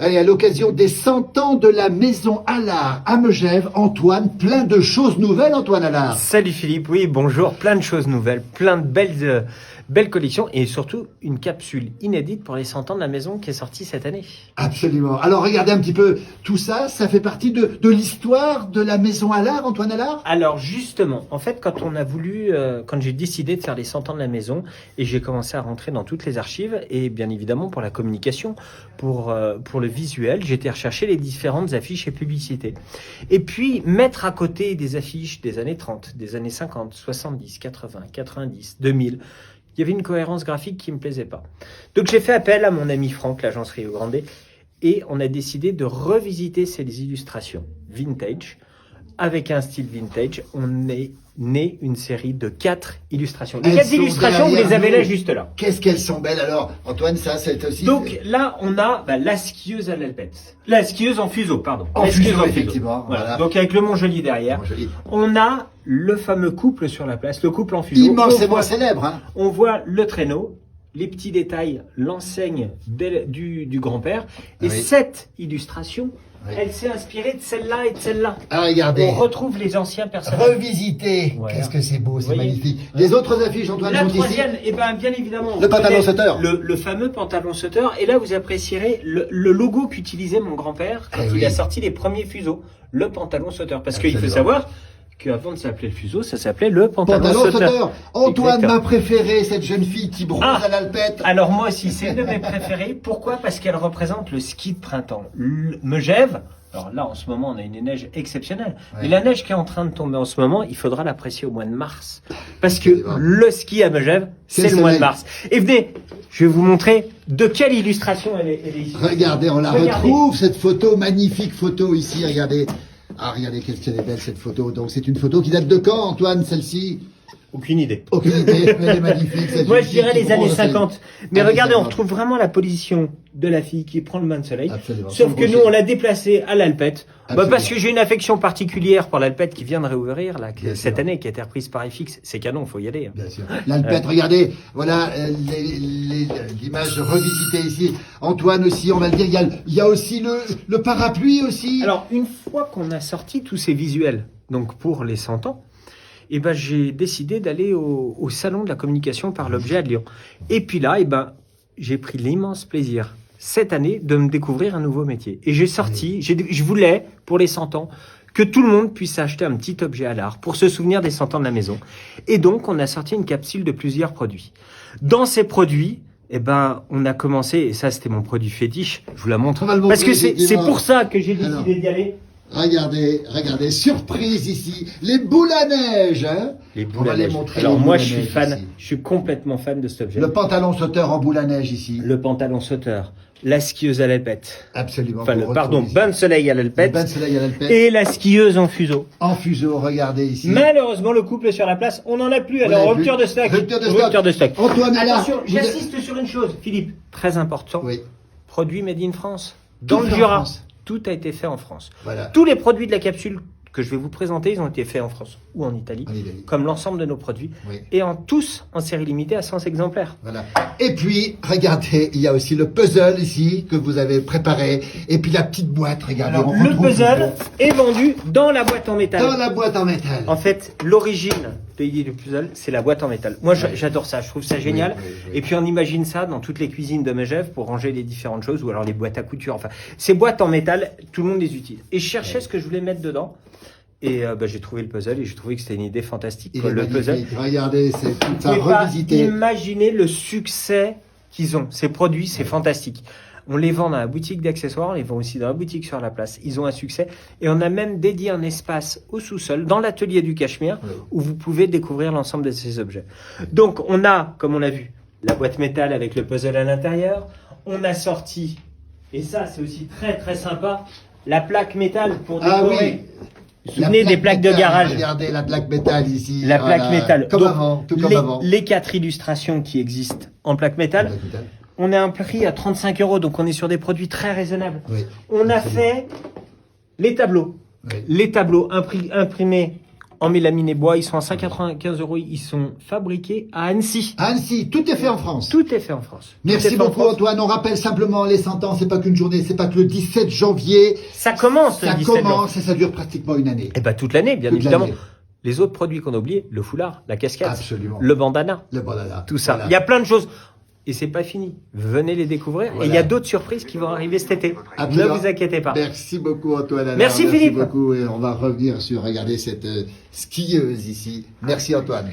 Allez, à l'occasion des 100 ans de la maison Allard à Megève, Antoine, plein de choses nouvelles, Antoine Allard. Salut Philippe, oui, bonjour, plein de choses nouvelles, plein de belles collections et surtout une capsule inédite pour les 100 ans de la maison qui est sortie cette année. Absolument. Alors, regardez un petit peu tout ça, ça fait partie de l'histoire de la maison Allard, Antoine Allard. Alors justement, en fait, quand on a voulu, quand j'ai décidé de faire les 100 ans de la maison et j'ai commencé à rentrer dans toutes les archives et bien évidemment pour la communication, pour le visuel, j'ai été rechercher les différentes affiches et publicités. Et puis mettre à côté des affiches des années 30, des années 50, 70, 80, 90, 2000, il y avait une cohérence graphique qui me plaisait pas. Donc j'ai fait appel à mon ami Franck, l'agence Rio Grande, et on a décidé de revisiter ces illustrations vintage. Avec un style vintage, on est né une série de 4 illustrations. Les 4 illustrations, vous les avez là, juste là. Qu'est-ce qu'elles sont belles alors, Antoine, ça c'est aussi... Donc là, on a la skieuse à l'alpette. La skieuse en fuseau, pardon. En fuseau, effectivement. Voilà. Donc avec le Montjoli derrière. Montjoli. On a le fameux couple sur la place, le couple en fuseau. Immensément célèbre. Hein. On voit le traîneau, les petits détails, l'enseigne du grand-père. Et Oui. cette illustration, Oui. elle s'est inspirée de celle-là et de celle-là. Ah, regardez. On retrouve les anciens personnages. Revisiter. Voilà. Qu'est-ce que c'est beau, c'est Voyez. magnifique. Les autres affiches, Antoine, La sont ici. troisième, eh ben, bien évidemment. Le pantalon vous connaissez sauteur. Le fameux pantalon sauteur. Et là, vous apprécierez le logo qu'utilisait mon grand-père quand il a sorti les premiers fuseaux. Le pantalon sauteur. Parce qu'il faut Absolument. savoir qu'avant de s'appeler le fuseau, ça s'appelait le pantalon sauteur. Antoine, Exactement. ma préférée, cette jeune fille qui bronze à l'alpette. Alors moi aussi, c'est une de mes préférées. Pourquoi? Parce qu'elle représente le ski de printemps. Megève. Alors là, en ce moment, on a une neige exceptionnelle. Ouais. Mais la neige qui est en train de tomber en ce moment, il faudra l'apprécier au mois de mars. Parce que Absolument. le ski à Megève, c'est le mois de mars. Et venez, je vais vous montrer de quelle illustration elle est issue. Regardez, on la Regardez. retrouve, cette photo, magnifique photo ici, regardez. Ah, regardez qu'est-ce qu'elle est belle cette photo. Donc c'est une photo qui date de quand, Antoine, celle-ci? Aucune idée. Aucune idée, mais elle est magnifique. cette Moi, jeune je fille dirais qui les années bronze, 50. Mais Années regardez, on 50. retrouve vraiment la position de la fille qui prend le bain de soleil. Absolument. Sauf Sans que nous, brochet. on l'a déplacée à l'Alpette. Absolument. Parce que j'ai une affection particulière pour l'Alpette qui vient de réouvrir là, Bien cette sûr. année, qui a été reprise par FX. C'est canon, faut y aller. Bien sûr. L'alpette, regardez, voilà l'image revisitée ici. Antoine aussi, on va le dire, il y a aussi le parapluie aussi. Alors, une fois qu'on a sorti tous ces visuels, donc pour les 100 ans, eh ben, j'ai décidé d'aller au salon de la communication par l'objet à Lyon. Et puis là, eh ben, j'ai pris l'immense plaisir cette année de me découvrir un nouveau métier. Et j'ai sorti, je voulais, pour les 100 ans, que tout le monde puisse acheter un petit objet à l'art pour se souvenir des 100 ans de la maison. Et donc, on a sorti une capsule de plusieurs produits. Dans ces produits, eh ben, on a commencé, et ça c'était mon produit fétiche, je vous la montre, On va le parce que montrer, c'est effectivement. pour ça que j'ai Alors. décidé d'y aller. Regardez, surprise ici, les boules à neige, hein. Les On boules va à les neige. montrer. Alors les moi boules à je suis neige fan, ici. je suis complètement fan de cet objet. Le pantalon sauteur en boule à neige ici. Le pantalon sauteur, la skieuse à l'alpette, Absolument. enfin qu'on le, retrouve pardon, ici. bain de soleil à Le l'alpette bain de soleil à l'alpette. et la skieuse en fuseau. En fuseau, regardez ici. Malheureusement le couple est sur la place, on n'en a plus, Vous alors n'avez rupture plus. de stock. Rupture de stock. Antoine est là. Attention, Vous êtes- j'insiste sur une chose, Philippe, très important, Oui, produit made in France, dans Tout le fait en Jura, France. tout a été fait en France. voilà. Tous les produits de la capsule que je vais vous présenter, ils ont été faits en France ou en Italie, En Italie. comme l'ensemble de nos produits, Oui. et tous en série limitée à 100 exemplaires. Voilà. Et puis, regardez, il y a aussi le puzzle ici que vous avez préparé. Et puis la petite boîte, regardez. Alors, on le retrouve puzzle est vendu dans la boîte en métal. dans la boîte en métal. En fait, l'origine de l'idée du puzzle, c'est la boîte en métal. Moi, Ouais. j'adore ça, je trouve ça génial. Oui. Et puis, on imagine ça dans toutes les cuisines de Megève pour ranger les différentes choses, ou alors les boîtes à couture. Enfin, ces boîtes en métal, tout le monde les utilise. Et je cherchais ce que je voulais mettre dedans. Et j'ai trouvé le puzzle et j'ai trouvé que c'était une idée fantastique. Il quoi. est Le puzzle. magnifique. Regardez, c'est tout Vous ça pouvez pas revisité. imaginer le succès qu'ils ont. Ces produits, c'est fantastique. On les vend dans la boutique d'accessoires, on les vend aussi dans la boutique sur la place. Ils ont un succès. Et on a même dédié un espace au sous-sol, dans l'atelier du Cachemire, Oui. où vous pouvez découvrir l'ensemble de ces objets. Donc, on a, comme on l'a vu, la boîte métal avec le puzzle à l'intérieur. On a sorti, et ça, c'est aussi très très sympa, la plaque métal pour Ah décorer. oui. Vous vous souvenez des plaques de métal, garage? Regardez la plaque métal ici. La Voilà. plaque métal. Comme Donc, avant, tout comme les, avant. les 4 illustrations qui existent en plaque métal, Plaque métal. on a un prix à 35 €, donc on est sur des produits très raisonnables. Oui. On a Absolument. fait les tableaux. Oui. Les tableaux imprimés en mélamine et bois. Ils sont à 5,95 €. Ils sont fabriqués à Annecy. Annecy, tout est fait en France. Tout est fait en France. Tout est Merci fait en beaucoup France. Antoine. On rappelle simplement les 100 ans, c'est pas qu'une journée, c'est pas que le 17 janvier. Ça commence le Ça 17 janvier. commence et ça dure pratiquement une année. Et ben toute l'année, bien Toute évidemment. l'année. Les autres produits qu'on a oubliés, le foulard, la casquette, Absolument. le bandana, Le bandana. tout ça. Voilà. Il y a plein de choses. Et c'est pas fini. Venez les découvrir. Voilà. Et il y a d'autres surprises qui vont arriver cet été. Absolument. Ne vous inquiétez pas. Merci beaucoup Antoine. Alors, Merci, Philippe. Merci beaucoup et on va revenir sur regarder cette skieuse ici. Merci Antoine.